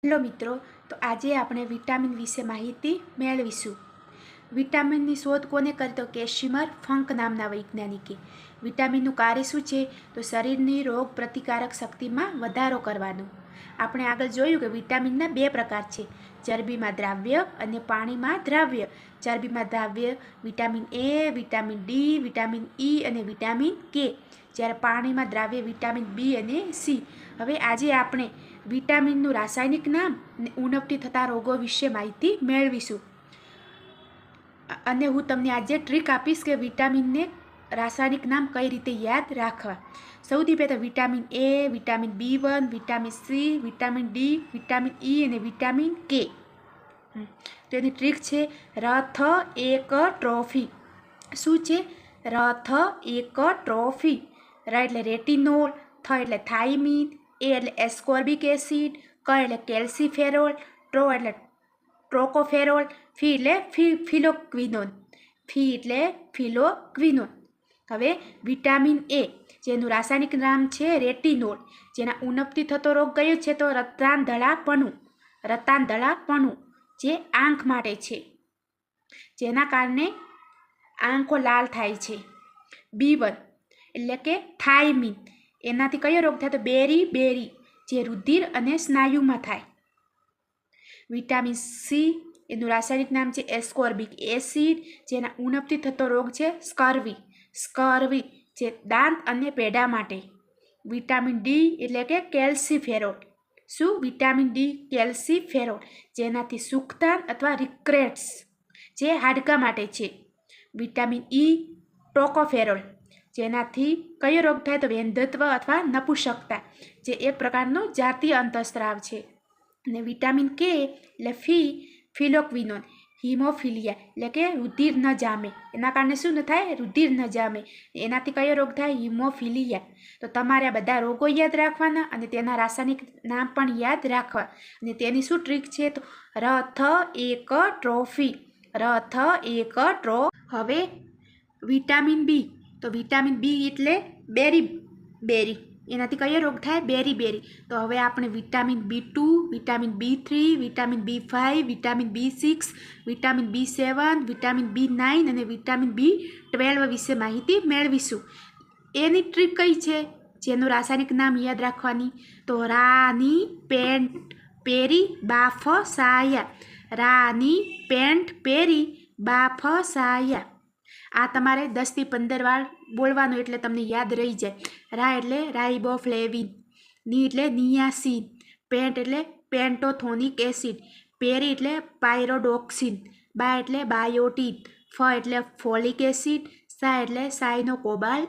Hello મિત્રો, તો આજે આપણે વિટામિન વિશે માહિતી મેળવીશું. વિટામિનની શોધ કોને કરી? તો કેસિમર ફંક નામના વૈજ્ઞાનિકે. વિટામિનનું કાર્ય શું છે? તો શરીરની રોગ પ્રતિકારક શક્તિમાં વધારો કરવાનું. આપણે આગળ જોયું કે વિટામિનના બે પ્રકાર છે, ચરબીમાં દ્રાવ્ય અને પાણીમાં દ્રાવ્ય. ચરબીમાં દ્રાવ્ય vitamin A, vitamin D, vitamin E અને વિટામિન કે. જ્યારે પાણીમાં દ્રાવ્ય વિટામિન બી અને સી. હવે આજે આપણે વિટામિનનું રાસાયણિક નામ અને ઉણપથી થતા રોગો વિશે માહિતી મેળવીશું. અને હું તમને આજે ટ્રીક આપીશ કે વિટામિનને રાસાયણિક નામ કઈ રીતે યાદ રાખવા. સૌથી પહેલાં vitamin A, vitamin B1, vitamin C, vitamin D, vitamin E અને વિટામિન કે. તો એની ટ્રીક છે રથ એક ટ્રોફી. શું છે? રથ એક ટ્રોફી. ર એટલે રેટિનોલ, થ એટલે થાઇમિન, એ એટલે એસ્કોર્બિક એસિડ, ક એટલે કેલ્સીફેરોલ, ટ્રો એટલે ટ્રોકોફેરોલ, ફી એટલે ફિલોક્વિનોન. ફી એટલે ફિલોક્વિનોન. હવે વિટામિન એ, જેનું રાસાયણિક નામ છે રેટિનોલ, જેના ઉણપથી થતો રોગ કયો છે? તો રતાંધળાપણું. રતાંધળાપણું જે આંખ માટે છે, જેના કારણે આંખો લાલ થાય છે. B1 એટલે કે થાઇમિન, એનાથી કયો રોગ થાય? તો બેરી, જે રુધિર અને સ્નાયુમાં થાય. વિટામિન સી, એનું રાસાયણિક નામ છે એસ્કોર્બિક એસિડ, જેના ઉણપથી થતો રોગ છે સ્કર્વી, જે દાંત અને પેઢા માટે. વિટામિન ડી એટલે કે કેલ્સીફેરોલ. શું? વિટામિન ડી કેલ્સીફેરોલ, જેનાથી સુક્તાન અથવા રિક્રેટ્સ, જે હાડકા માટે છે. વિટામિન ઈ ટોકોફેરોલ, જેનાથી કયો રોગ થાય? તો વેંધત્વ અથવા નપુંસકતા, જે એક પ્રકારનો જાતીય અંતઃસ્ત્રાવ છે. અને વિટામિન કે એટલે ફિલોક્વિનોન, હિમોફિલિયા એટલે કે રુધિર ન જામે. એના કારણે શું ન થાય? રુધિર ન જામે. એનાથી કયો રોગ થાય? હિમોફિલિયા. તો તમારે આ બધા રોગો યાદ રાખવાના અને તેના રાસાયણિક નામ પણ યાદ રાખવા. અને તેની શું ટ્રીક છે? તો રથ એક ટ્રોફી. રથ એક હવે વિટામિન બી. તો વિટામિન બી એટલે બેરી, એનાથી કયો રોગ થાય? બેરી. તો હવે આપણે vitamin B2, vitamin B3, vitamin B5, vitamin B6, vitamin B7, vitamin B9 અને વિટામિન B12 વિશે માહિતી મેળવીશું. એની ટ્રીક કઈ છે જેનું રાસાયણિક નામ યાદ રાખવાની? તો રાની પેરી બાફસાયા. રાની પેન્ટ પેરી બાફસાયા. આ તમારે 10 થી 15 વાર બોલવાનું, એટલે તમને યાદ રહી જાય. રા એટલે રાઇબોફ્લેવિન, ની એટલે નિયાસિન, પેન્ટ એટલે પેન્ટોથોનિક એસિડ, પેરી એટલે પાયરોડોક્સિન, બા એટલે બાયોટીન, ફ એટલે ફોલિક એસિડ, સા એટલે સાયનોકોબાલ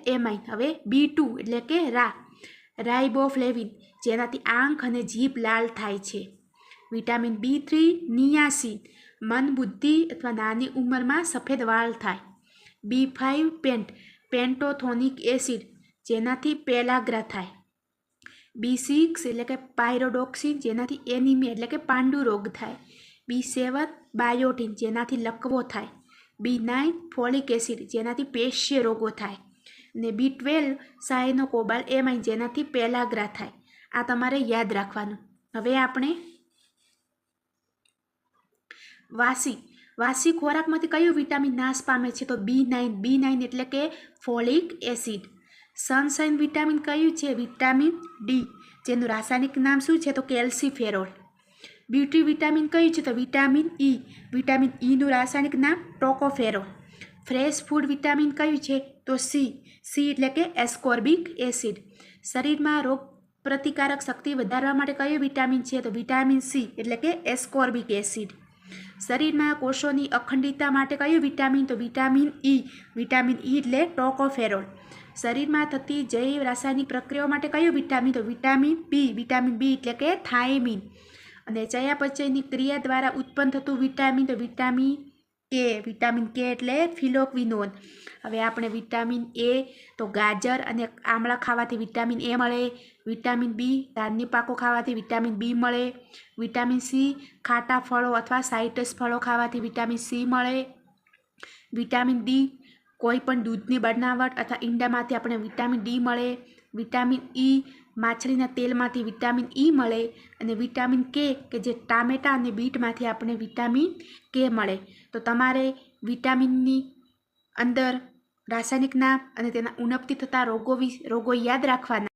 એમાઇન. હવે B2 એટલે કે રાઇબોફ્લેવિન, જેનાથી આંખ અને જીભ લાલ થાય છે. વિટામિન B3 નિયાસિન, મન બુદ્ધિ અથવા નાની ઉંમરમાં સફેદ વાળ થાય. B5 પેન્ટોથોનિક એસિડ, જેનાથી પેલાગ્રા થાય. B6 એટલે કે પાયરોડોક્સિન, જેનાથી એનિમિયા એટલે કે પાંડુ રોગ થાય. B7 બાયોટીન, જેનાથી લકવો થાય. B9 ફોલિક એસિડ, જેનાથી પેશી રોગો થાય. અને B12 સાયનોકોબાલ એમાઇન, જેનાથી પેલાગ્રા થાય. આ તમારે યાદ રાખવાનું. હવે આપણે વાસી ખોરાકમાંથી કયું વિટામિન નાશ પામે છે? તો B9 એટલે કે ફોલિક એસિડ. સનશાઇન વિટામિન કયું છે? વિટામિન ડી, જેનું રાસાયણિક નામ શું છે? તો કેલ્સીફેરોલ. B2 વિટામિન કયું છે? તો વિટામિન ઈ. વિટામિન ઈનું રાસાયણિક નામ ટોકોફેરોલ. ફ્રેશ ફૂડ વિટામિન કયું છે? તો સી એટલે કે એસ્કોર્બિક એસિડ. શરીરમાં રોગ પ્રતિકારક શક્તિ વધારવા માટે કયું વિટામિન છે? તો વિટામિન સી એટલે કે એસ્કોર્બિક એસિડ. શરીરમાં કોષોની અખંડિતતા માટે કયું વિટામિન? તો વિટામિન ઈ. વિટામિન ઈ એટલે ટોકોફેરોલ. શરીરમાં થતી જૈવ રાસાયણિક પ્રક્રિયાઓ માટે કયું વિટામિન? તો વિટામિન બી. વિટામિન બી એટલે કે થાઇમિન. અને ચયાપચયની ક્રિયા દ્વારા ઉત્પન્ન થતું વિટામિન? તો વિટામિન કે. વિટામિન કે એટલે ફિલોક્વિનોન. હવે આપણે વિટામિન એ, તો ગાજર અને આમળા ખાવાથી વિટામિન એ મળે. વિટામિન બી, ધાન્ય પાકો ખાવાથી વિટામિન બી મળે. વિટામિન સી, ખાટા ફળો અથવા સાઇટ્રસ ફળો ખાવાથી વિટામિન સી મળે. વિટામિન ડી, કોઈ પણ દૂધની બનાવટ અથવા ઈંડામાંથી આપણે વિટામિન ડી મળે. વિટામિન ઈ માછલીના તેલમાંથી વિટામિન ઈ મળે, અને વિટામિન કે જે ટામેટા અને બીટમાંથી આપણને વિટામિન કે મળે. તો તમારે વિટામિનની અંદર રાસાયણિક નામ અને તેના ઉણપથી થતા રોગો યાદ રાખવાના.